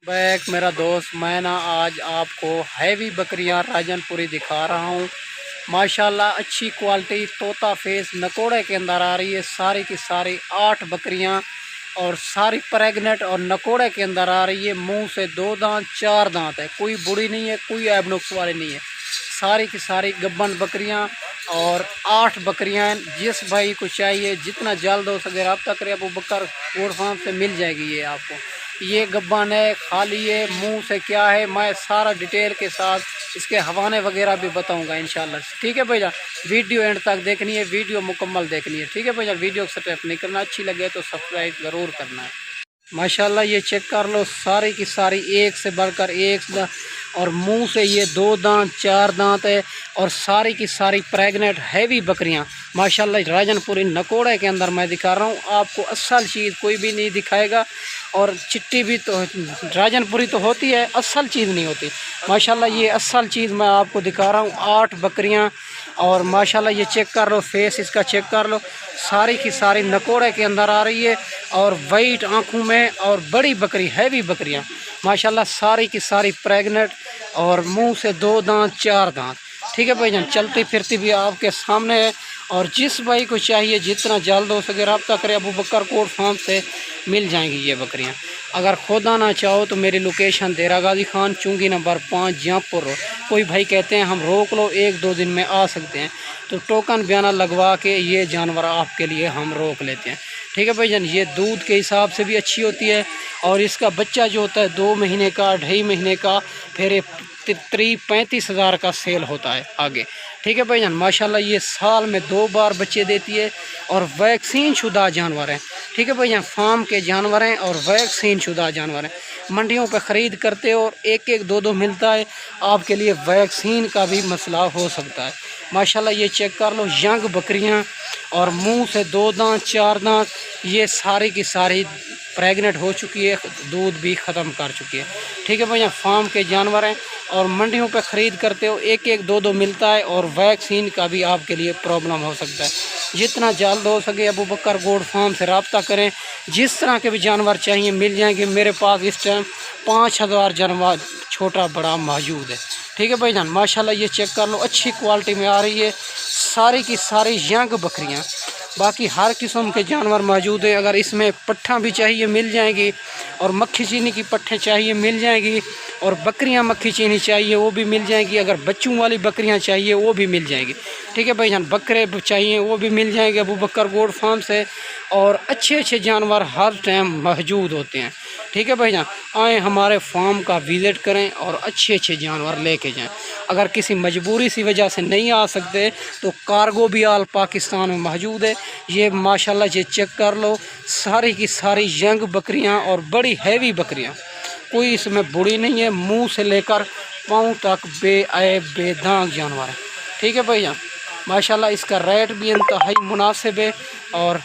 Back मेरा दोस्त, मैं ना आज आपको हैवी बकरियां राजनपुरी दिखा रहा हूँ। माशाल्लाह अच्छी क्वालिटी तोता फेस नकोड़े के अंदर आ रही है। सारी की सारी 8 बकरियां और सारी प्रेग्नेंट और नकोड़े के अंदर आ रही है। मुंह से 2 दांत 4 दांत है, कोई बुढ़ी नहीं है, कोई ऐब नुक्स वाली नहीं है। सारी की सारी गब्बन बकरियां और 8 बकरियां हैं। जिस भाई को चाहिए जितना जल्द हो सके रब्ता करें, अबू बकर गोड फार्म से मिल जाएगी। ये आपको ये गब्बन है, खाली है, मुंह से क्या है मैं सारा डिटेल के साथ इसके हवाने वगैरह भी बताऊंगा इंशाल्लाह। ठीक है भैया, वीडियो एंड तक देखनी है, वीडियो मुकम्मल देखनी है। ठीक है भैया, वीडियो को स्टेप नहीं करना, अच्छी लगे तो सब्सक्राइब ज़रूर करना है। माशाल्लाह ये चेक कर लो, सारी की सारी एक से बढ़कर एक और मुंह से ये 2 दांत 4 दांत है और सारी की सारी प्रेग्नेंट हैवी बकरियां माशाल्लाह राजनपुरी नकोड़े के अंदर मैं दिखा रहा हूँ आपको। असल चीज़ कोई भी नहीं दिखाएगा और चिट्टी भी तो राजनपुरी तो होती है, असल चीज़ नहीं होती। माशाल्लाह ये असल चीज़ मैं आपको दिखा रहा हूँ। 8 बकरियाँ और माशाल्लाह ये चेक कर लो, फेस इसका चेक कर लो, सारी की सारी नकोड़े के अंदर आ रही है और वाइट आँखों में और बड़ी बकरी हैवी बकरियाँ माशाल्लाह सारी की सारी प्रेग्नेंट और मुंह से 2 दांत 4 दांत। ठीक है भाईजान, चलती फिरती भी आपके सामने है और जिस भाई को चाहिए जितना जल्द हो सके रब्ता करें, अबू बकर गोड फार्म से मिल जाएंगी ये बकरियां। अगर खुद आना चाहो तो मेरी लोकेशन देरा गाजी खान चुंगी नंबर 5 जहाँपुर रोड। कोई भाई कहते हैं हम रोक लो 1-2 दिन में आ सकते हैं, तो टोकन बयाना लगवा के ये जानवर आपके लिए हम रोक लेते हैं। ठीक है भाईजान, ये दूध के हिसाब से भी अच्छी होती है और इसका बच्चा जो होता है 2 महीने का 2.5 महीने का फिर 35 हज़ार का सेल होता है आगे। ठीक है भाईजान, माशाल्लाह ये साल में 2 बार बच्चे देती है और वैक्सीन शुदा जानवर हैं। ठीक है भाईजान, फार्म के जानवर हैं और वैक्सीन शुदा जानवर हैं। मंडियों पे ख़रीद करते हो और 1-1 2-2 मिलता है, आपके लिए वैक्सीन का भी मसला हो सकता है। माशाल्लाह ये चेक कर लो, यंग बकरियां और मुंह से 2 दांत 4 दांत, ये सारी की सारी प्रेग्नेंट हो चुकी है, दूध भी ख़त्म कर चुकी है। ठीक है भैया, फार्म के जानवर हैं और मंडियों पे ख़रीद करते हो 1-1 2-2 मिलता है और वैक्सीन का भी आपके लिए प्रॉब्लम हो सकता है। जितना जल्द हो सके अबू बकर गोड फार्म से रब्ता करें, जिस तरह के भी जानवर चाहिए मिल जाएंगे। मेरे पास इस टाइम 5000 जानवर छोटा बड़ा मौजूद है। ठीक है भाईजान, माशाल्लाह ये चेक कर लो, अच्छी क्वालिटी में आ रही है, सारी की सारी यंग बकरियां। बाकी हर किस्म के जानवर मौजूद है। अगर इसमें पट्ठा भी चाहिए मिल जाएंगी और मक्खी चीनी की पट्ठे चाहिए मिल जाएंगी और बकरियां मक्खी चीनी चाहिए वो भी मिल जाएंगी। अगर बच्चों वाली बकरियां चाहिए वो भी मिल जाएंगी। ठीक है भाईजान, बकरे चाहिए वो भी मिल जाएंगे अबू बकर गोड फार्म से और अच्छे जानवर हर टाइम मौजूद होते हैं। ठीक है भाईजान, आए हमारे फार्म का विज़िट करें और अच्छे जानवर लेके जाएं। अगर किसी मजबूरी सी वजह से नहीं आ सकते तो कार्गो भी आल पाकिस्तान में मौजूद है। ये माशाल्लाह ये चेक कर लो, सारी की सारी यंग बकरियां और बड़ी हैवी बकरियां, कोई इसमें बुढ़ी नहीं है। मुंह से लेकर पाँव तक बेऐब बेदाग जानवर है। ठीक है भैया, माशाल्लाह इसका रेट भी इंतहाई मुनासिब है और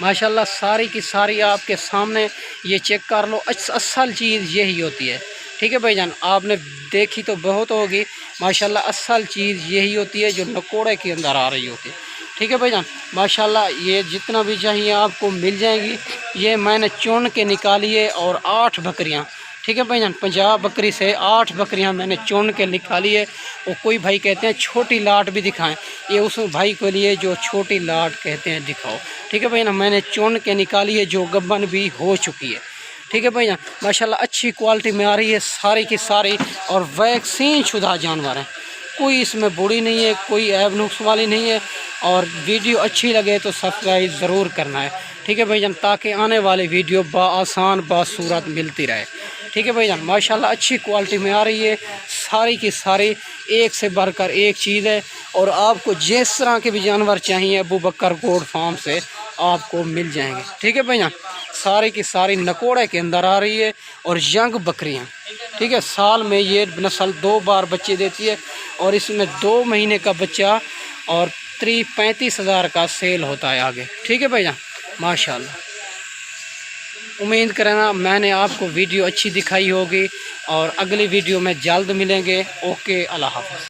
माशाल्लाह सारी की सारी आपके सामने ये चेक कर लो। असल चीज़ यही होती है। ठीक है भाईजान, आपने देखी तो बहुत होगी, माशाल्लाह असल चीज़ यही होती है जो नकोड़े के अंदर आ रही होती है। ठीक है भाईजान, माशाल्लाह ये जितना भी चाहिए आपको मिल जाएगी। ये मैंने चुन के निकाली है और 8 बकरियां। ठीक है भाईजान, 50 बकरी से 8 बकरियां मैंने चुन के निकाली है। और कोई भाई कहते हैं छोटी लाट भी दिखाएं, ये उस भाई के लिए जो छोटी लाट कहते हैं दिखाओ। ठीक है भाईजान, मैंने चुन के निकाली है जो गब्बन भी हो चुकी है। ठीक है भैया, माशाल्लाह अच्छी क्वालिटी में आ रही है सारी की सारी और वैक्सीन शुदा जानवर हैं, कोई इसमें बुढ़ी नहीं है, कोई ऐब नुक्स वाली नहीं है। और वीडियो अच्छी लगे तो सब्सक्राइब ज़रूर करना है। ठीक है भैया, ताकि आने वाली वीडियो बाआसान बासूरत मिलती रहे। ठीक है भैया, माशाल्लाह अच्छी क्वालिटी में आ रही है, सारी की सारी एक से बढ़कर एक चीज़ है और आपको जिस तरह के भी जानवर चाहिए अबू बकर गोड फार्म से आपको मिल जाएंगे। ठीक है भैया, सारी की सारी नकोड़े के अंदर आ रही है और यंग बकरियां। ठीक है, साल में ये नस्ल 2 बार बच्चे देती है और इसमें 2 महीने का बच्चा और 35 हज़ार का सेल होता है आगे। ठीक है भैया, माशाल्लाह उम्मीद करना मैंने आपको वीडियो अच्छी दिखाई होगी और अगली वीडियो में जल्द मिलेंगे। ओके, अल्लाह हाफ़िज़।